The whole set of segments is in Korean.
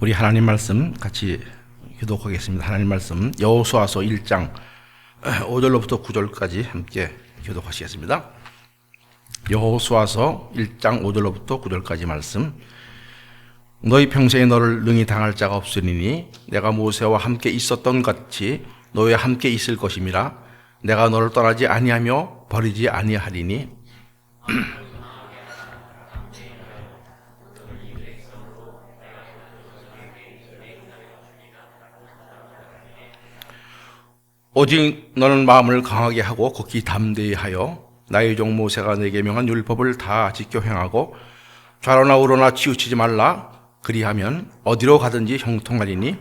우리 하나님 말씀 같이 교독하겠습니다. 하나님 말씀 여호수아서 1장 5절로부터 9절까지 함께 교독하시겠습니다. 여호수아서 1장 5절로부터 9절까지 말씀. 너희 평생에 너를 능히 당할 자가 없으리니 내가 모세와 함께 있었던 같이 너희와 함께 있을 것임이라. 내가 너를 떠나지 아니하며 버리지 아니하리니 오직 너는 마음을 강하게 하고 굳게 담대히 하여 나의 종 모세가 내게 명한 율법을 다 지켜 행하고 좌로나 우로나 치우치지 말라. 그리하면 어디로 가든지 형통하리니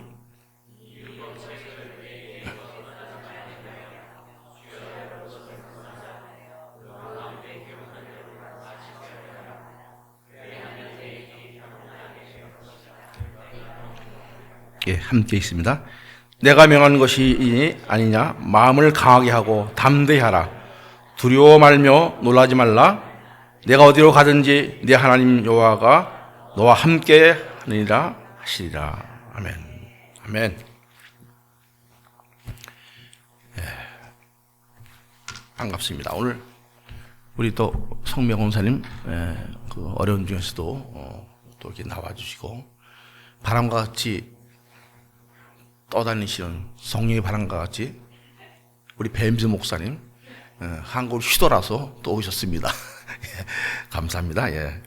함께 있습니다. 내가 명한 것이 아니냐. 마음을 강하게 하고 담대히 하라. 두려워 말며 놀라지 말라. 내가 어디로 가든지 네 하나님 여호와가 너와 함께 하느니라 하시리라. 아멘. 아멘. 반갑습니다. 오늘 우리 또 성명 원사님 그 어려운 중에서도 또 이렇게 나와주시고 바람과 같이 떠다니시는 성령의 바람과 같이 우리 뱀즈 목사님 한국을 휘돌아서 또 오셨습니다. 감사합니다. 예.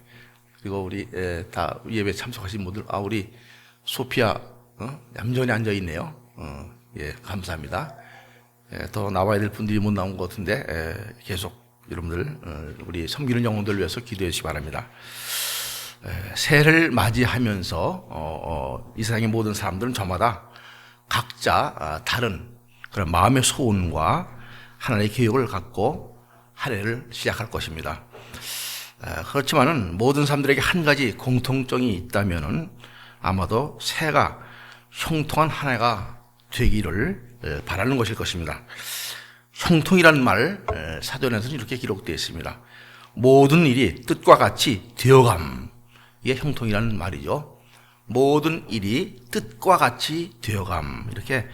그리고 우리 다 예배 참석하신 분들, 우리 소피아 얌전히 앉아 있네요. 예, 감사합니다. 더 나와야 될 분들이 못 나온 것 같은데 계속 여러분들 우리 섬기는 영혼들 위해서 기도해 주시기 바랍니다. 새해를 맞이하면서 이 세상의 모든 사람들은 저마다 각자 다른 그런 마음의 소원과 하나님의 계획을 갖고 한 해를 시작할 것입니다. 그렇지만은 모든 사람들에게 한 가지 공통점이 있다면은 아마도 새해가 형통한 한 해가 되기를 바라는 것일 것입니다. 형통이라는 말 사전에서는 이렇게 기록되어 있습니다. 모든 일이 뜻과 같이 되어감. 이게 형통이라는 말이죠. 모든 일이 뜻과 같이 되어감. 이렇게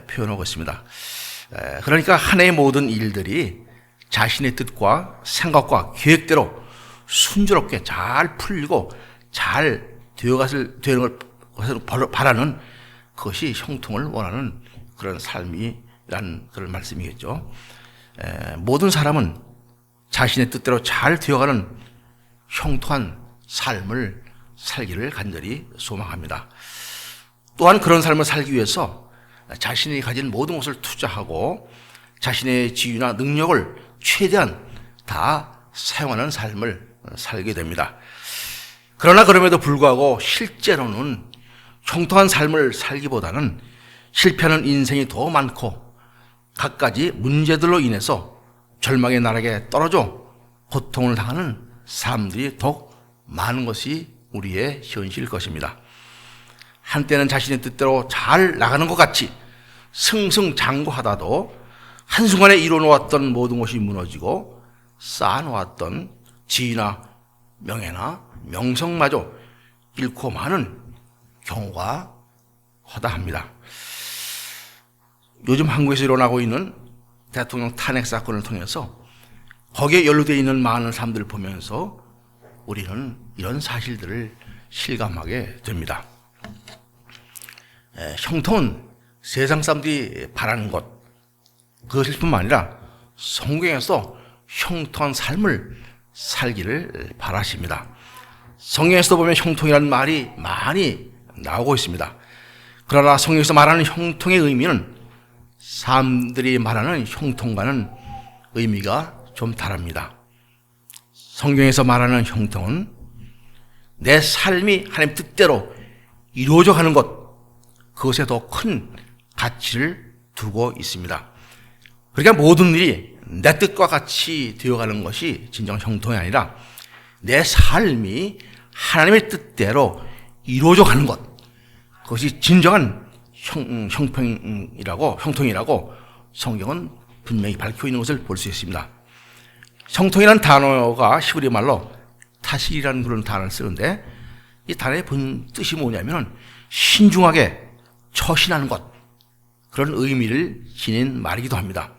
표현하고 있습니다. 그러니까 한 해의 모든 일들이 자신의 뜻과 생각과 계획대로 순조롭게 잘 풀리고 잘 되는 걸 바라는 그것이 형통을 원하는 그런 삶이란 그런 말씀이겠죠. 모든 사람은 자신의 뜻대로 잘 되어가는 형통한 삶을 살기를 간절히 소망합니다. 또한 그런 삶을 살기 위해서 자신이 가진 모든 것을 투자하고 자신의 지위나 능력을 최대한 다 사용하는 삶을 살게 됩니다. 그러나 그럼에도 불구하고 실제로는 형통한 삶을 살기보다는 실패하는 인생이 더 많고 갖가지 문제들로 인해서 절망의 나락에 떨어져 고통을 당하는 사람들이 더욱 많은 것이 우리의 현실일 것입니다. 한때는 자신의 뜻대로 잘 나가는 것 같이 승승장구하다도 한순간에 이뤄놓았던 모든 것이 무너지고 쌓아놓았던 지위나 명예나 명성마저 잃고 마는 경우가 허다합니다. 요즘 한국에서 일어나고 있는 대통령 탄핵 사건을 통해서 거기에 연루되어 있는 많은 사람들을 보면서 우리는 이런 사실들을 실감하게 됩니다. 형통은 세상 사람들이 바라는 것, 그것일 뿐만 아니라 성경에서 형통한 삶을 살기를 바라십니다. 성경에서 보면 형통이라는 말이 많이 나오고 있습니다. 그러나 성경에서 말하는 형통의 의미는 사람들이 말하는 형통과는 의미가 좀 다릅니다. 성경에서 말하는 형통은 내 삶이 하나님 뜻대로 이루어져 가는 것, 그것에 더 큰 가치를 두고 있습니다. 그러니까 모든 일이 내 뜻과 같이 되어가는 것이 진정 형통이 아니라 내 삶이 하나님의 뜻대로 이루어져 가는 것, 그것이 진정한 형통이라고 성경은 분명히 밝혀 있는 것을 볼 수 있습니다. 형통이라는 단어가 히브리 말로 타실이라는 그런 단어를 쓰는데 이 단어의 본 뜻이 뭐냐면 신중하게 처신하는 것, 그런 의미를 지닌 말이기도 합니다.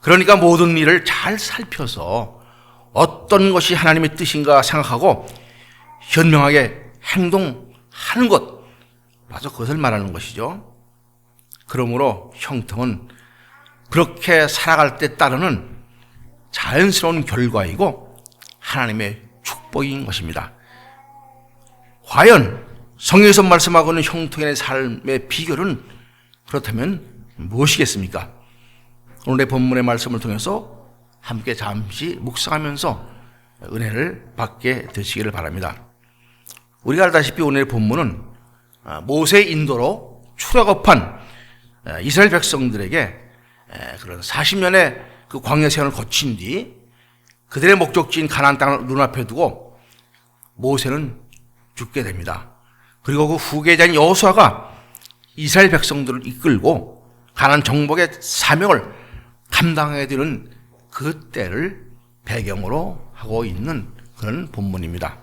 그러니까 모든 일을 잘 살펴서 어떤 것이 하나님의 뜻인가 생각하고 현명하게 행동하는 것, 바로 그것을 말하는 것이죠. 그러므로 형통은 그렇게 살아갈 때 따르는 자연스러운 결과이고 하나님의 축복인 것입니다. 과연 성경에서 말씀하고 있는 형통의 삶의 비결은 그렇다면 무엇이겠습니까? 오늘의 본문의 말씀을 통해서 함께 잠시 묵상하면서 은혜를 받게 되시기를 바랍니다. 우리가 알다시피 오늘의 본문은 모세의 인도로 출애굽한 이스라엘 백성들에게 그런 40년의 그 광야 생활을 거친 뒤 그들의 목적지인 가나안 땅을 눈앞에 두고 모세는 죽게 됩니다. 그리고 그 후계자인 여호수아가 이스라엘 백성들을 이끌고 가나안 정복의 사명을 감당하게 되는 그 때를 배경으로 하고 있는 그런 본문입니다.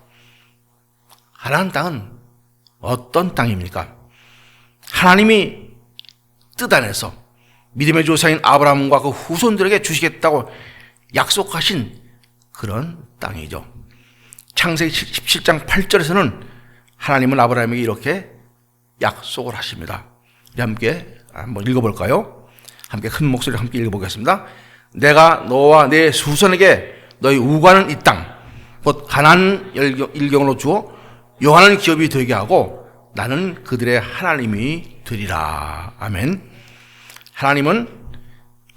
가나안 땅은 어떤 땅입니까? 하나님이 뜻 안에서 믿음의 조상인 아브라함과 그 후손들에게 주시겠다고 약속하신 그런 땅이죠. 창세기 17장 8절에서는 하나님은 아브라함에게 이렇게 약속을 하십니다. 우리 함께 한번 읽어볼까요? 함께 큰 목소리로 함께 읽어보겠습니다. 내가 너와 내 후손에게 너희 우가는 이 땅, 곧 가나안 일경으로 주어 요한은 기업이 되게 하고 나는 그들의 하나님이 되리라. 아멘. 하나님은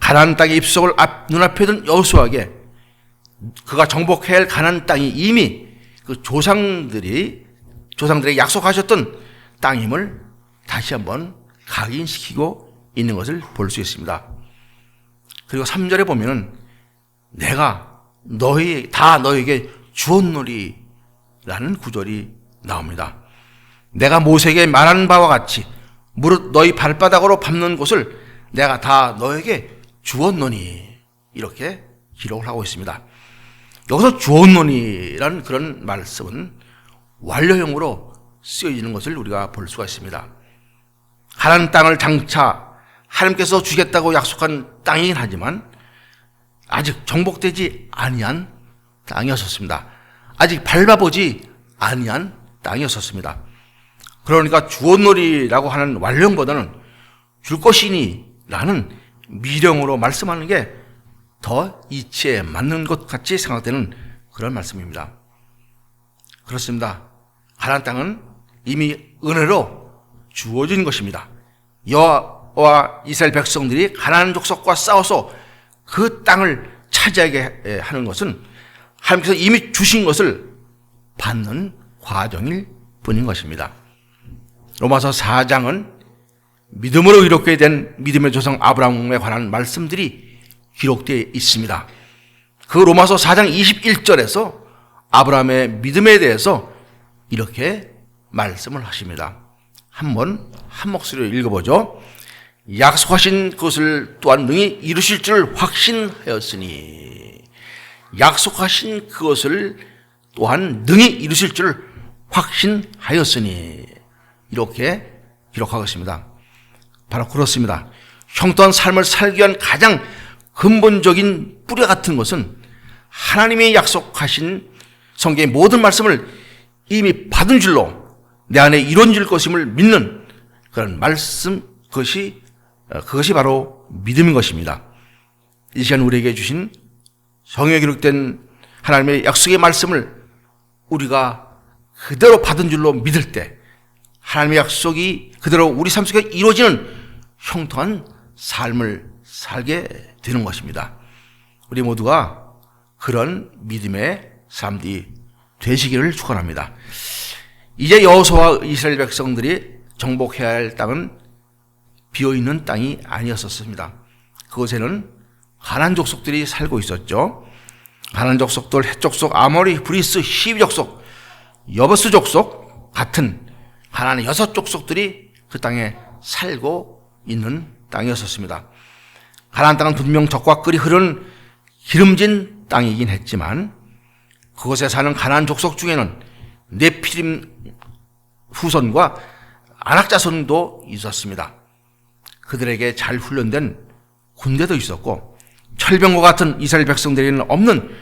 가나안 땅의 입속을 눈앞에 둔 여호수아에게 그가 정복해야 할 가나안 땅이 이미 그 조상들에게 약속하셨던 땅임을 다시 한번 각인시키고 있는 것을 볼 수 있습니다. 그리고 3절에 보면은 내가 너희에게 주었노리라는 구절이 나옵니다. 내가 모세에게 말한 바와 같이 무릇 너희 발바닥으로 밟는 곳을 내가 다 너에게 주었노니, 이렇게 기록을 하고 있습니다. 여기서 주었노니라는 그런 말씀은 완료형으로 쓰여지는 것을 우리가 볼 수가 있습니다. 가나안 땅을 장차 하나님께서 주겠다고 약속한 땅이긴 하지만 아직 정복되지 아니한 땅이었습니다. 아직 밟아보지 아니한 땅이었습니다. 그러니까 주었노리라고 하는 완료형보다는 줄 것이니라는 미령으로 말씀하는 게 더 이치에 맞는 것 같이 생각되는 그런 말씀입니다. 그렇습니다. 가나안 땅은 이미 은혜로 주어진 것입니다. 여호와와 이스라엘 백성들이 가나안 족속과 싸워서 그 땅을 차지하게 하는 것은 하나님께서 이미 주신 것을 받는 과정일 뿐인 것입니다. 로마서 4장은 믿음으로 이롭게 된 믿음의 조상 아브라함에 관한 말씀들이 기록되어 있습니다. 그 로마서 4장 21절에서 아브라함의 믿음에 대해서 이렇게 말씀을 하십니다. 한번 한 목소리로 읽어보죠. 약속하신 것을 또한 능히 이루실 줄 확신하였으니, 약속하신 그것을 또한 능히 이루실 줄 확신하였으니, 이렇게 기록하고 있습니다. 바로 그렇습니다. 형통한 삶을 살기 위한 가장 근본적인 뿌리 같은 것은 하나님이 약속하신 성경의 모든 말씀을 이미 받은 줄로 내 안에 이루어질 것임을 믿는 그런 말씀, 그것이 바로 믿음인 것입니다. 이 시간 우리에게 주신 성경에 기록된 하나님의 약속의 말씀을 우리가 그대로 받은 줄로 믿을 때 하나님의 약속이 그대로 우리 삶 속에 이루어지는 형통한 삶을 살게 되는 것입니다. 우리 모두가 그런 믿음의 사람들이 되시기를 축원합니다. 이제 여호수아와 이스라엘 백성들이 정복해야 할 땅은 비어있는 땅이 아니었습니다. 그곳에는 가나안 족속들이 살고 있었죠. 가나안 족속들, 헷 족속, 아모리, 브리스, 히비 족속, 여버스 족속 같은 가나안의 6족속들이 그 땅에 살고 있는 땅이었습니다. 가나안 땅은 분명 젖과 꿀이 흐르는 기름진 땅이긴 했지만 그곳에 사는 가나안 족속 중에는 네피림 후손과 아낙 자손도 있었습니다. 그들에게 잘 훈련된 군대도 있었고 철병과 같은 이스라엘 백성들에게는 없는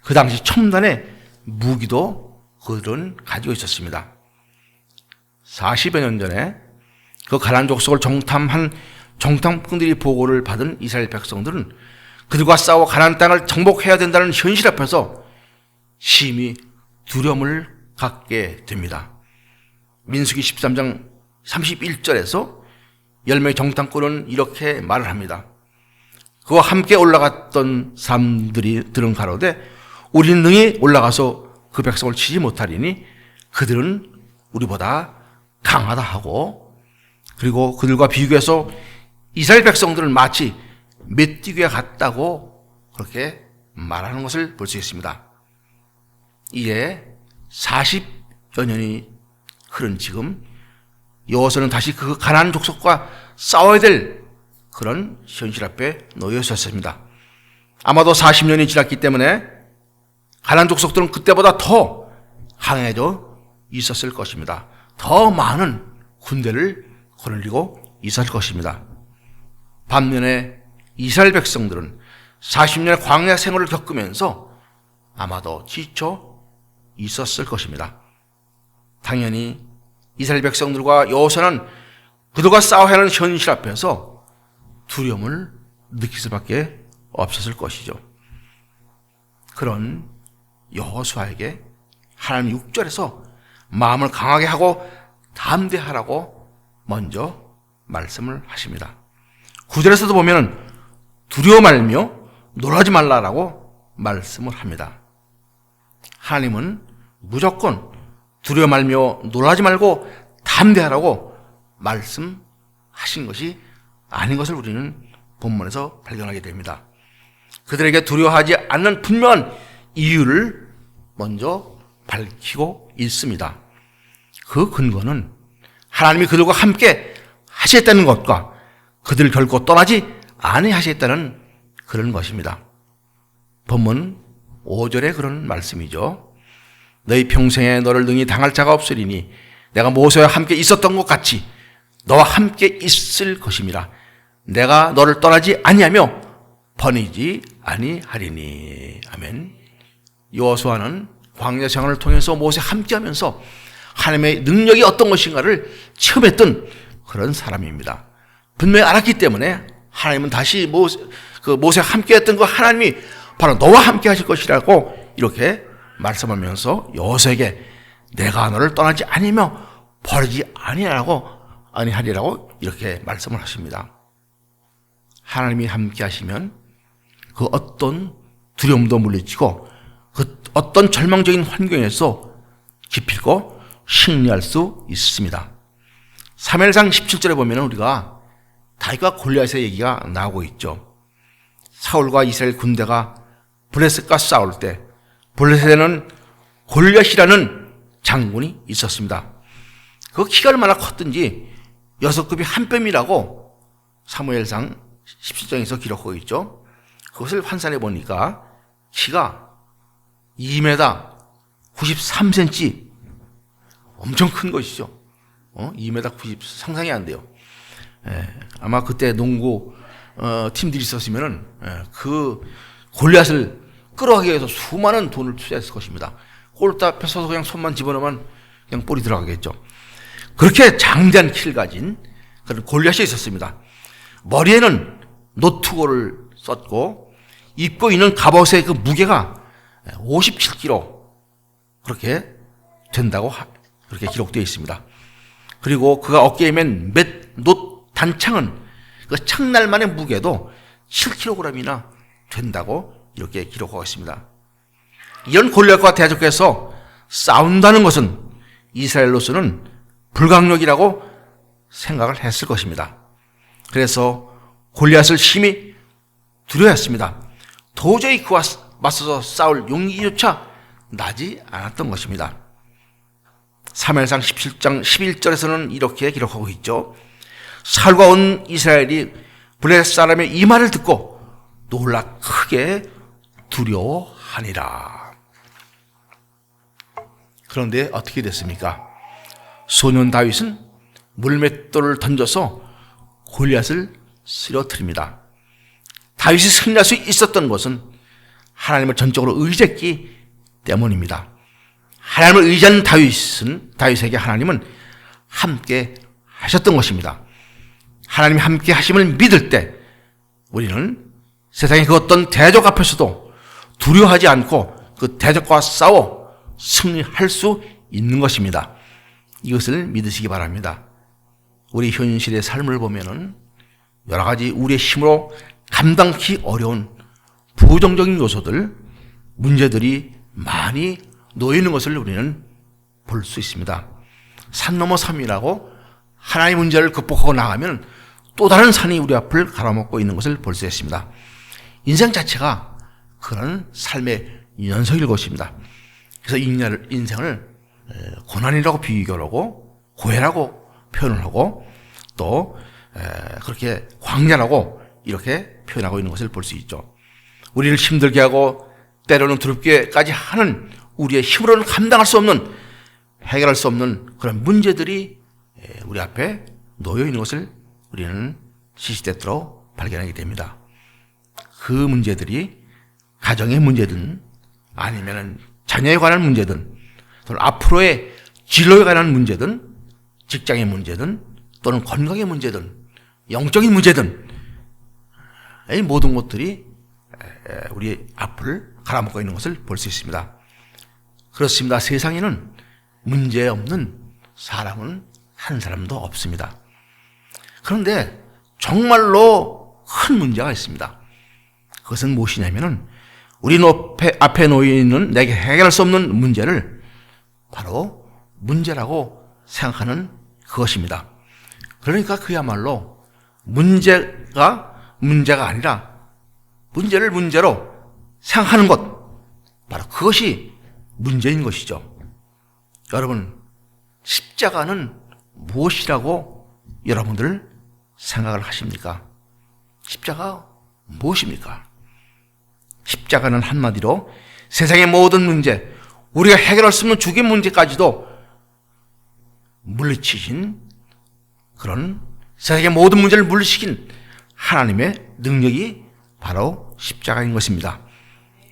그 당시 첨단의 무기도 그들은 가지고 있었습니다. 40여 년 전에 그 가나안 족속을 정탐한 정탐꾼들이 보고를 받은 이스라엘 백성들은 그들과 싸워 가나안 땅을 정복해야 된다는 현실 앞에서 심히 두려움을 갖게 됩니다. 민수기 13장 31절에서 10명의 정탐꾼은 이렇게 말을 합니다. 그와 함께 올라갔던 사람들은 가로되 우리는 능히 올라가서 그 백성을 치지 못하리니 그들은 우리보다 강하다 하고, 그리고 그들과 비교해서 이스라엘 백성들은 마치 메뚜기와 같다고 그렇게 말하는 것을 볼 수 있습니다. 이에 40여 년이 흐른 지금 여호수아는 다시 그 가나안 족속과 싸워야 될 그런 현실 앞에 놓여 있었습니다. 아마도 40년이 지났기 때문에 가나안 족속들은 그때보다 더 강해져 있었을 것입니다. 더 많은 군대를 거느리고 있었을 것입니다. 반면에 이스라엘 백성들은 40년의 광야 생활을 겪으면서 아마도 지쳐 있었을 것입니다. 당연히 이스라엘 백성들과 여호수아는 그들과 싸워야 하는 현실 앞에서 두려움을 느낄 수밖에 없었을 것이죠. 그런 여호수아에게 하나님 6절에서 마음을 강하게 하고 담대하라고 먼저 말씀을 하십니다. 9절에서도 보면 두려워 말며 놀라지 말라라고 말씀을 합니다. 하나님은 무조건 두려워 말며 놀라지 말고 담대하라고 말씀하신 것이 아닌 것을 우리는 본문에서 발견하게 됩니다. 그들에게 두려워하지 않는 분명한 이유를 먼저 밝히고 있습니다. 그 근거는 하나님이 그들과 함께 하시겠다는 것과 그들을 결코 떠나지 아니하시겠다는 그런 것입니다. 본문 5절에 그런 말씀이죠. 너희 평생에 너를 능히 당할 자가 없으리니 내가 모세와 함께 있었던 것 같이 너와 함께 있을 것임이라. 내가 너를 떠나지 아니하며 버리지 아니하리니. 아멘. 여호수아는 광야 생활을 통해서 모세와 함께하면서 하나님의 능력이 어떤 것인가를 체험했던 그런 사람입니다. 분명히 알았기 때문에 하나님은 다시 모세와 함께했던 그 하나님이 바로 너와 함께 하실 것이라고 이렇게 말씀하면서 여호수아에게 내가 너를 떠나지 아니며 버리지 아니하리라고 이렇게 말씀을 하십니다. 하나님이 함께 하시면 그 어떤 두려움도 물리치고 그 어떤 절망적인 환경에서 기필코 승리할 수 있습니다. 사무엘상 17절에 보면 우리가 다윗과 골리앗의 얘기가 나오고 있죠. 사울과 이스라엘 군대가 블레셋과 싸울 때 블레셋에는 골리앗이라는 장군이 있었습니다. 그 키가 얼마나 컸든지 6급이 한 뼘이라고 사무엘상 17장에서 기록하고 있죠. 그것을 환산해 보니까 키가 2m 93cm, 엄청 큰 것이죠. 2m 90 상상이 안 돼요. 아마 그때 농구 팀들이 있었으면은 그 골리앗을 끌어가기 위해서 수많은 돈을 투자했을 것입니다. 골대 앞에 서서 그냥 손만 집어넣으면 그냥 볼이 들어가겠죠. 그렇게 장대한 키를 가진 그런 골리앗이 있었습니다. 머리에는 노트고를 썼고 입고 있는 갑옷의 그 무게가 57kg 그렇게 된다고 그렇게 기록되어 있습니다. 그리고 그가 어깨에 맨 놋 단창은 그 창날만의 무게도 7kg이나 된다고 이렇게 기록하고 있습니다. 이런 골리앗과 대적해서 싸운다는 것은 이스라엘로서는 불가능이라고 생각을 했을 것입니다. 그래서 골리앗을 심히 두려워했습니다. 도저히 그와 맞서서 싸울 용기조차 나지 않았던 것입니다. 사무엘상 17장 11절에서는 이렇게 기록하고 있죠. 사울과 온 이스라엘이 블레셋 사람의 이 말을 듣고 놀라 크게 두려워하니라. 그런데 어떻게 됐습니까? 소년 다윗은 물맷돌을 던져서 골리앗을 쓰러뜨립니다. 다윗이 승리할 수 있었던 것은 하나님을 전적으로 의지했기 때문입니다. 하나님을 의지한 다윗에게 하나님은 함께 하셨던 것입니다. 하나님이 함께 하심을 믿을 때 우리는 세상의 그 어떤 대적 앞에서도 두려워하지 않고 그 대적과 싸워 승리할 수 있는 것입니다. 이것을 믿으시기 바랍니다. 우리 현실의 삶을 보면은 여러 가지 우리의 힘으로 감당하기 어려운 부정적인 요소들, 문제들이 많이 놓여 있는 것을 우리는 볼 수 있습니다. 산 넘어 산이라고 하나의 문제를 극복하고 나가면 또 다른 산이 우리 앞을 가로막고 있는 것을 볼 수 있습니다. 인생 자체가 그런 삶의 연속일 것입니다. 그래서 인생을 고난이라고 비교를 하고 고해라고 표현을 하고 또 그렇게 광야라고 이렇게 표현하고 있는 것을 볼 수 있죠. 우리를 힘들게 하고 때로는 두렵게까지 하는 우리의 힘으로는 감당할 수 없는, 해결할 수 없는 그런 문제들이 우리 앞에 놓여 있는 것을 우리는 시시때때로 발견하게 됩니다. 그 문제들이 가정의 문제든 아니면 자녀에 관한 문제든 또는 앞으로의 진로에 관한 문제든 직장의 문제든 또는 건강의 문제든 영적인 문제든 이 모든 것들이 우리 앞을 갈아먹고 있는 것을 볼 수 있습니다. 그렇습니다. 세상에는 문제 없는 사람은 한 사람도 없습니다. 그런데 정말로 큰 문제가 있습니다. 그것은 무엇이냐면은 우리 앞에 놓여 있는 내게 해결할 수 없는 문제를 바로 문제라고 생각하는 그것입니다. 그러니까 그야말로 문제가 아니라 문제를 문제로 생각하는 것, 바로 그것이 문제인 것이죠. 여러분, 십자가는 무엇이라고 여러분들 생각을 하십니까? 십자가 무엇입니까? 십자가는 한마디로 세상의 모든 문제, 우리가 해결할 수 없는 죽임 문제까지도 물리치신 그런 세상의 모든 문제를 물리치신 하나님의 능력이 바로 십자가인 것입니다.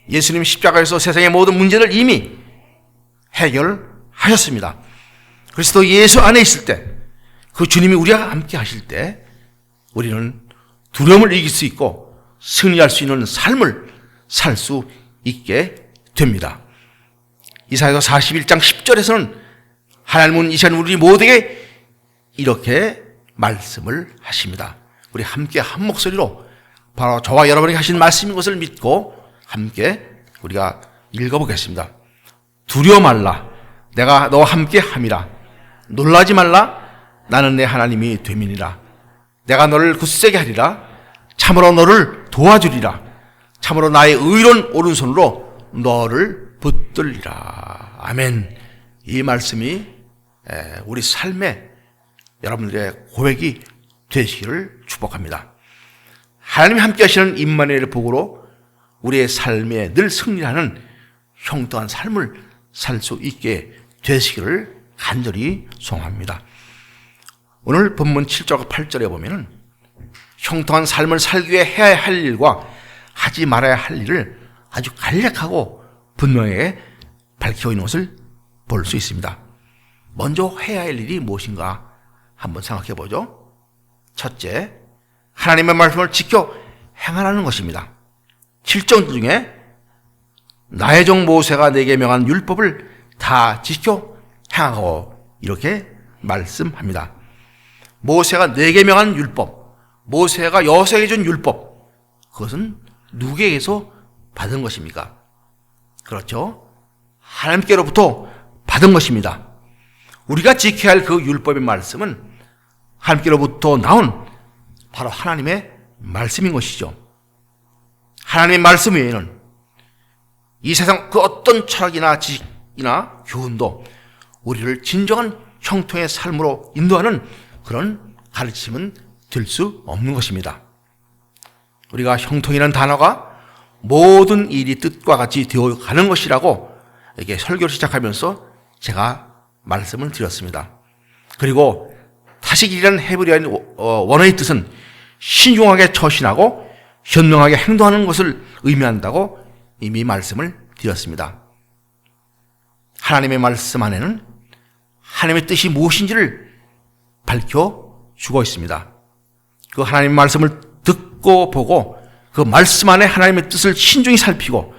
예수님 십자가에서 세상의 모든 문제를 이미 해결하셨습니다. 그리스도 예수 안에 있을 때, 그 주님이 우리와 함께 하실 때 우리는 두려움을 이길 수 있고 승리할 수 있는 삶을 살 수 있게 됩니다. 이사야서 41장 10절에서는 하나님은 이 시간 우리 모두에게 이렇게 말씀을 하십니다. 우리 함께 한 목소리로 바로 저와 여러분에게 하신 말씀인 것을 믿고 함께 우리가 읽어보겠습니다. 두려워 말라, 내가 너와 함께 함이라. 놀라지 말라, 나는 내 하나님이 됨이니라. 내가 너를 굳세게 하리라. 참으로 너를 도와주리라. 참으로 나의 의로운 오른손으로 너를 붙들리라. 아멘. 이 말씀이 우리 삶에 여러분들의 고백이 되시기를 축복합니다. 하나님이 함께 하시는 임마누엘의 복으로 우리의 삶에 늘 승리하는 형통한 삶을 살 수 있게 되시기를 간절히 소원합니다. 오늘 본문 7절과 8절에 보면은 형통한 삶을 살기 위해 해야 할 일과 하지 말아야 할 일을 아주 간략하고 분명하게 밝혀 있는 것을 볼 수 있습니다. 먼저 해야 할 일이 무엇인가 한번 생각해 보죠. 첫째, 하나님의 말씀을 지켜 행하라는 것입니다. 7정 중에 나의 종 모세가 내게 명한 율법을 다 지켜 행하고 이렇게 말씀합니다. 모세가 내게 명한 율법, 모세가 여호수아에게 준 율법, 그것은 누구에게서 받은 것입니까? 그렇죠? 하나님께로부터 받은 것입니다. 우리가 지켜야 할 그 율법의 말씀은 하나님께로부터 나온 바로 하나님의 말씀인 것이죠. 하나님의 말씀 외에는 이 세상 그 어떤 철학이나 지식이나 교훈도 우리를 진정한 형통의 삶으로 인도하는 그런 가르침은 될 수 없는 것입니다. 우리가 형통이라는 단어가 모든 일이 뜻과 같이 되어가는 것이라고 이렇게 설교를 시작하면서 제가 말씀을 드렸습니다. 그리고 타식이라는 헤브리어인 원어의 뜻은 신중하게 처신하고 현명하게 행동하는 것을 의미한다고 이미 말씀을 드렸습니다. 하나님의 말씀 안에는 하나님의 뜻이 무엇인지를 밝혀주고 있습니다. 그 하나님의 말씀을 듣고 보고 그 말씀 안에 하나님의 뜻을 신중히 살피고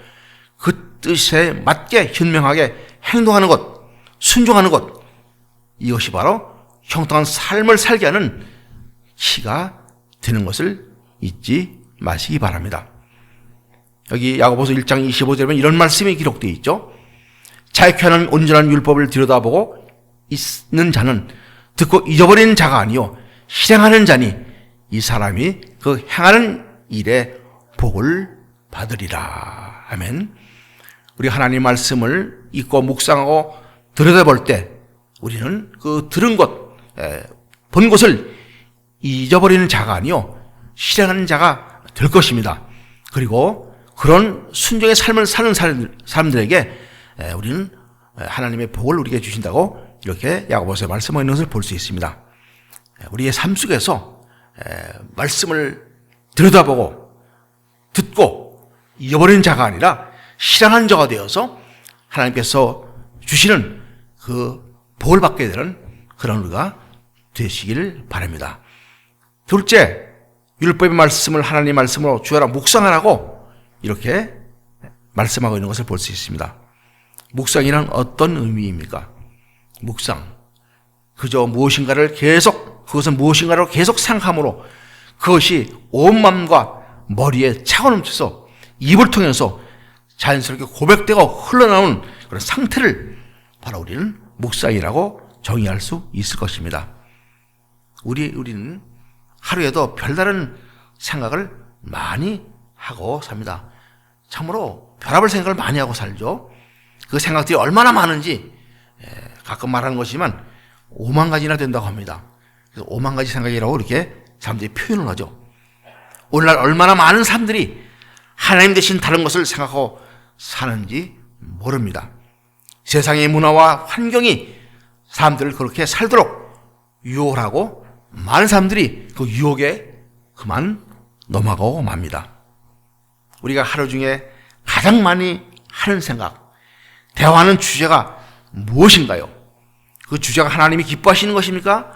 그 뜻에 맞게 현명하게 행동하는 것, 순종하는 것, 이것이 바로 형통한 삶을 살게 하는 키가 되는 것을 잊지 마시기 바랍니다. 여기 야고보서 1장 25절에 보면 이런 말씀이 기록되어 있죠. 자익케 하는 온전한 율법을 들여다보고 있는 자는 듣고 잊어버리는 자가 아니요 실행하는 자니 이 사람이 그 행하는 일에 복을 받으리라. 아멘. 우리 하나님 말씀을 읽고 묵상하고 들여다볼 때 우리는 그 들은 것, 본 것을 잊어버리는 자가 아니요 실행하는 자가 될 것입니다. 그리고 그런 순종의 삶을 사는 사람들에게 우리는 하나님의 복을 우리에게 주신다고 이렇게 야고보서에 말씀하고 있는 것을 볼 수 있습니다. 우리의 삶 속에서 말씀을 들여다보고 듣고 잊어버리는 자가 아니라 실행하는 자가 되어서 하나님께서 주시는 그 복을 받게 되는 그런 우리가 되시기를 바랍니다. 둘째, 율법의 말씀을 하나님 말씀으로 주야라 묵상하라고 이렇게 말씀하고 있는 것을 볼 수 있습니다. 묵상이란 어떤 의미입니까? 묵상, 그저 무엇인가를 계속, 그것은 무엇인가를 계속 생각함으로 그것이 온 마음과 머리에 차고 넘쳐서 입을 통해서 자연스럽게 고백되고 흘러나오는 그런 상태를 바로 우리는 묵상이라고 정의할 수 있을 것입니다. 우리는 하루에도 별다른 생각을 많이 하고 삽니다. 참으로 별의별 생각을 많이 하고 살죠. 그 생각들이 얼마나 많은지 가끔 말하는 것이지만 5만 가지나 된다고 합니다. 그래서 5만 가지 생각이라고 이렇게 사람들이 표현을 하죠. 오늘날 얼마나 많은 사람들이 하나님 대신 다른 것을 생각하고 사는지 모릅니다. 세상의 문화와 환경이 사람들을 그렇게 살도록 유혹을 하고 많은 사람들이 그 유혹에 그만 넘어가고 맙니다. 우리가 하루 중에 가장 많이 하는 생각, 대화하는 주제가 무엇인가요? 그 주제가 하나님이 기뻐하시는 것입니까?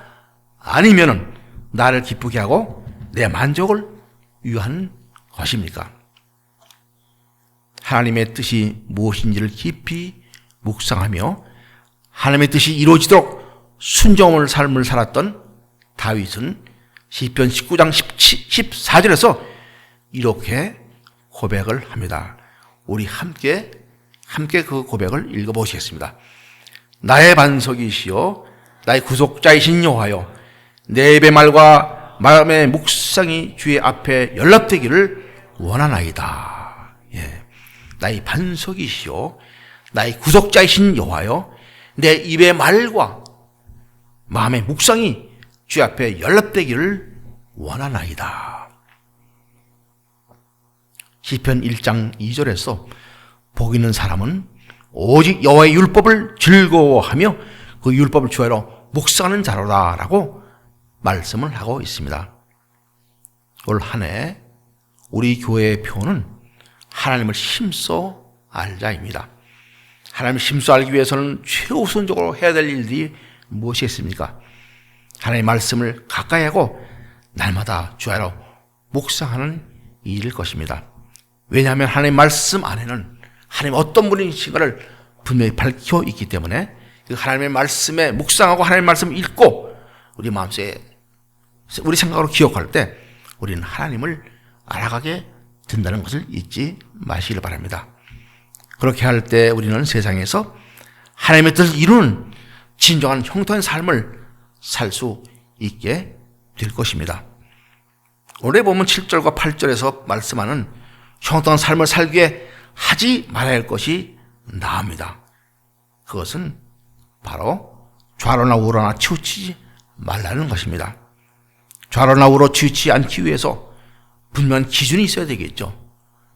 아니면은 나를 기쁘게 하고 내 만족을 위한 것입니까? 하나님의 뜻이 무엇인지를 깊이 묵상하며 하나님의 뜻이 이루어지도록 순종의 삶을 살았던 다윗은 시편 19장 14절에서 이렇게 고백을 합니다. 우리 함께 그 고백을 읽어보시겠습니다. 나의 반석이시여 나의 구속자이신 여호와여 내 입의 말과 마음의 묵상이 주의 앞에 연락되기를 원하나이다. 나의 반석이시여 나의 구속자이신 여호와여 내 입의 말과 마음의 묵상이 주 앞에 연락되기를 원하나이다. 시편 1장 2절에서 복 있는 사람은 오직 여호와의 율법을 즐거워하며 그 율법을 주야로 묵상하는 자로다라고 말씀을 하고 있습니다. 올 한 해 우리 교회의 표는 하나님을 힘써 알자입니다. 하나님을 힘써 알기 위해서는 최우선적으로 해야 될 일들이 무엇이겠습니까? 하나님의 말씀을 가까이 하고 날마다 주야로 묵상하는 일일 것입니다. 왜냐하면 하나님의 말씀 안에는 하나님 어떤 분이신가를 분명히 밝혀 있기 때문에 그 하나님의 말씀에 묵상하고 하나님의 말씀을 읽고 우리 마음속에 우리 생각으로 기억할 때 우리는 하나님을 알아가게 된다는 것을 잊지 마시길 바랍니다. 그렇게 할 때 우리는 세상에서 하나님의 뜻을 이루는 진정한 형통한 삶을 살 수 있게 될 것입니다. 오늘 보면 7절과 8절에서 말씀하는 형통한 삶을 살기에 하지 말아야 할 것이 나옵니다. 그것은 바로 좌로나 우로나 치우치지 말라는 것입니다. 좌로나 우로 치우치지 않기 위해서 분명한 기준이 있어야 되겠죠.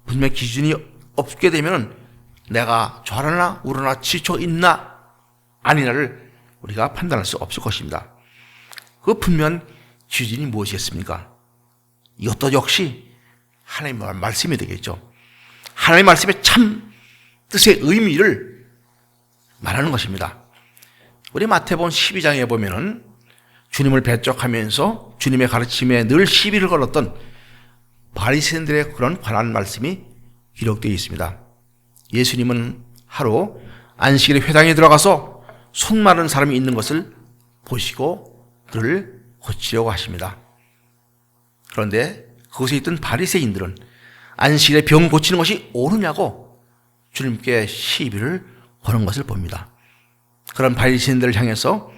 분명한 기준이 없게 되면 내가 좌로나 우로나 치우쳐 있나 아니냐를 우리가 판단할 수 없을 것입니다. 그 분명한 기준이 무엇이겠습니까? 이것도 역시 하나님의 말씀이 되겠죠. 하나님의 말씀의 참 뜻의 의미를 말하는 것입니다. 우리 마태복음 12장에 보면은 주님을 배척하면서 주님의 가르침에 늘 시비를 걸었던 바리새인들의 그런 관한 말씀이 기록되어 있습니다. 예수님은 하루 안식일에 회당에 들어가서 손 마른 사람이 있는 것을 보시고 그를 고치려고 하십니다. 그런데 그곳에 있던 바리새인들은 안식일에 병 고치는 것이 옳으냐고 주님께 시비를 거는 것을 봅니다. 그런 바리새인들을 향해서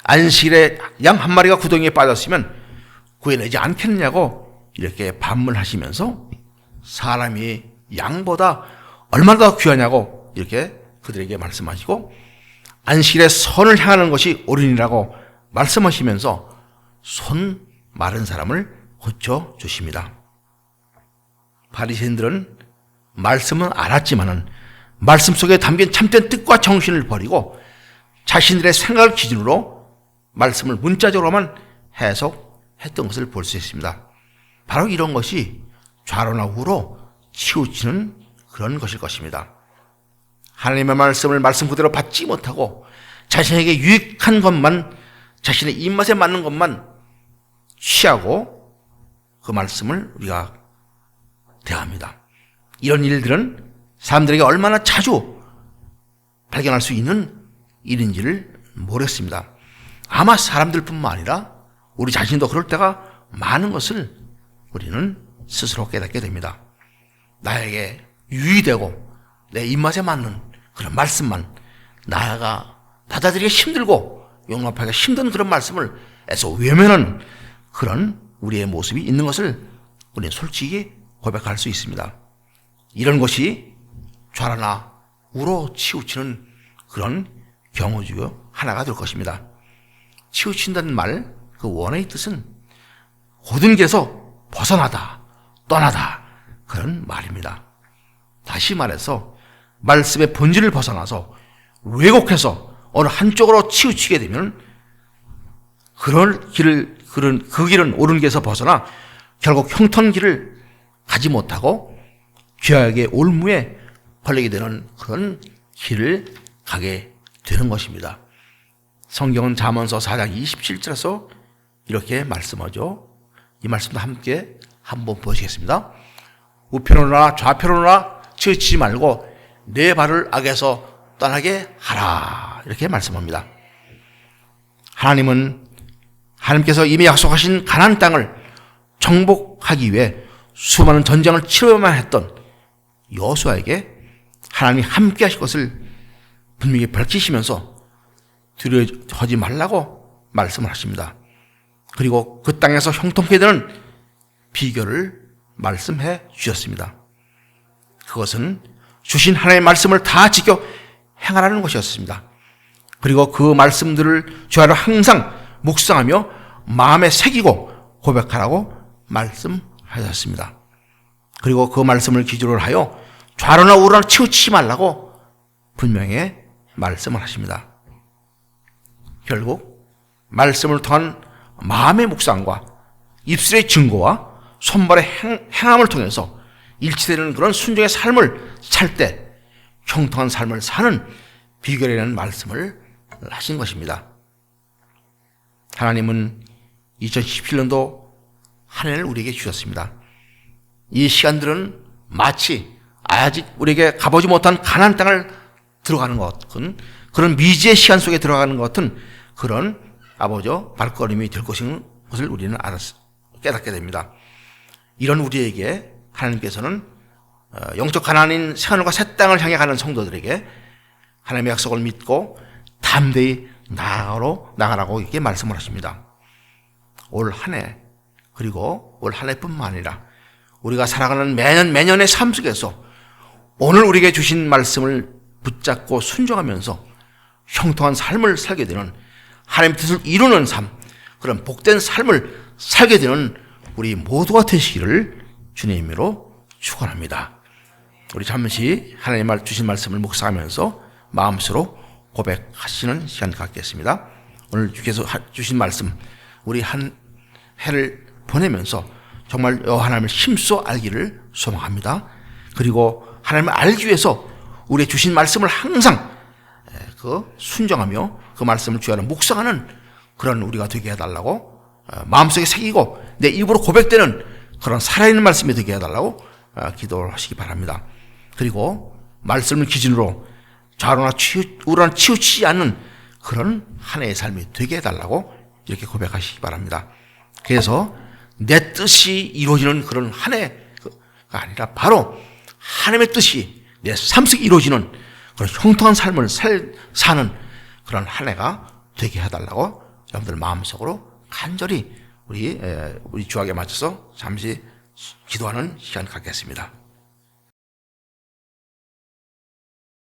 안식일에 양 한 마리가 구덩이에 빠졌으면 구해내지 않겠느냐고 이렇게 반문하시면서 사람이 양보다 얼마나 더 귀하냐고 이렇게 그들에게 말씀하시고 안식일에 선을 향하는 것이 옳으니라고 말씀하시면서 손 마른 사람을 고쳐주십니다. 바리새인들은 말씀은 알았지만은 말씀 속에 담긴 참된 뜻과 정신을 버리고 자신들의 생각을 기준으로 말씀을 문자적으로만 해석했던 것을 볼 수 있습니다. 바로 이런 것이 좌로나 우로 치우치는 그런 것일 것입니다. 하나님의 말씀을 말씀 그대로 받지 못하고 자신에게 유익한 것만, 자신의 입맛에 맞는 것만 취하고 그 말씀을 우리가 대합니다. 이런 일들은 사람들에게 얼마나 자주 발견할 수 있는 일인지를 모르겠습니다. 아마 사람들뿐만 아니라 우리 자신도 그럴 때가 많은 것을 우리는 스스로 깨닫게 됩니다. 나에게 유의되고 내 입맛에 맞는 그런 말씀만 나가 받아들이기 힘들고 용납하기가 힘든 그런 말씀을 애써 외면하는 그런 우리의 모습이 있는 것을 우리는 솔직히 고백할 수 있습니다. 이런 것이 좌로나 우로 치우치는 그런 경우 중 하나가 될 것입니다. 치우친다는 말, 그 원어의 뜻은 고든 길에서 벗어나다, 떠나다 그런 말입니다. 다시 말해서 말씀의 본질을 벗어나서 왜곡해서 어느 한쪽으로 치우치게 되면 그 길은 옳은 길에서 벗어나 결국 형통 길을 가지 못하고 죄악의 올무에 걸리게 되는 그런 길을 가게 되는 것입니다. 성경은 잠언서 4장 27절에서 이렇게 말씀하죠. 이 말씀도 함께 한번 보시겠습니다. 우편으로나 좌편으로나 치우치지 말고 내 발을 악에서 떠나게 하라. 이렇게 말씀합니다. 하나님께서 이미 약속하신 가나안 땅을 정복하기 위해 수많은 전쟁을 치러야만 했던 여호수아에게 하나님이 함께 하실 것을 분명히 밝히시면서 두려워하지 말라고 말씀을 하십니다. 그리고 그 땅에서 형통케 되는 비결을 말씀해 주셨습니다. 그것은 주신 하나님의 말씀을 다 지켜 행하라는 것이었습니다. 그리고 그 말씀들을 주야로 항상 묵상하며 마음에 새기고 고백하라고 말씀하셨습니다. 그리고 그 말씀을 기준으로 하여 좌로나 우로나 치우치지 말라고 분명히 말씀을 하십니다. 결국 말씀을 통한 마음의 묵상과 입술의 증거와 손발의 행함을 통해서 일치되는 그런 순종의 삶을 살 때 형통한 삶을 사는 비결이라는 말씀을 하신 것입니다. 하나님은 2017년도 한 해를 우리에게 주셨습니다. 이 시간들은 마치 아직 우리에게 가보지 못한 가나안 땅을 들어가는 것 같은 그런 미지의 시간 속에 들어가는 것 같은 그런 발걸음이 될 것을 우리는 깨닫게 됩니다. 이런 우리에게 하나님께서는 영적 가나안인 새하늘과 새 땅을 향해 가는 성도들에게 하나님의 약속을 믿고 담대히 나아가라고 이렇게 말씀을 하십니다. 올 한 해, 그리고 올 한 해뿐만 아니라 우리가 살아가는 매년의 삶 속에서 오늘 우리에게 주신 말씀을 붙잡고 순종하면서 형통한 삶을 살게 되는 하나님의 뜻을 이루는 삶, 그런 복된 삶을 살게 되는 우리 모두가 되시기를 주님의 이름으로 축원합니다. 우리 잠시 하나님 주신 말씀을 묵상하면서 마음으로 고백하시는 시간 갖겠습니다. 오늘 주께서 주신 말씀, 우리 한 해를 보내면서 정말 하나님을 힘써 알기를 소망합니다. 그리고 하나님을 알기 위해서 우리의 주신 말씀을 항상 순정하며 그 말씀을 주여 묵상하는 그런 우리가 되게 해달라고, 마음속에 새기고 내 입으로 고백되는 그런 살아있는 말씀이 되게 해달라고 기도를 하시기 바랍니다. 그리고 말씀을 기준으로 좌로나 우로나 치우치지 않는 그런 한 해의 삶이 되게 해달라고 이렇게 고백하시기 바랍니다. 그래서 내 뜻이 이루어지는 그런 한 해가 아니라 바로 하나님의 뜻이 내 삶 속에 이루어지는 그런 형통한 삶을 사는 그런 한 해가 되게 해달라고 여러분들 마음속으로 간절히 우리 주악에 맞춰서 잠시 기도하는 시간 갖겠습니다.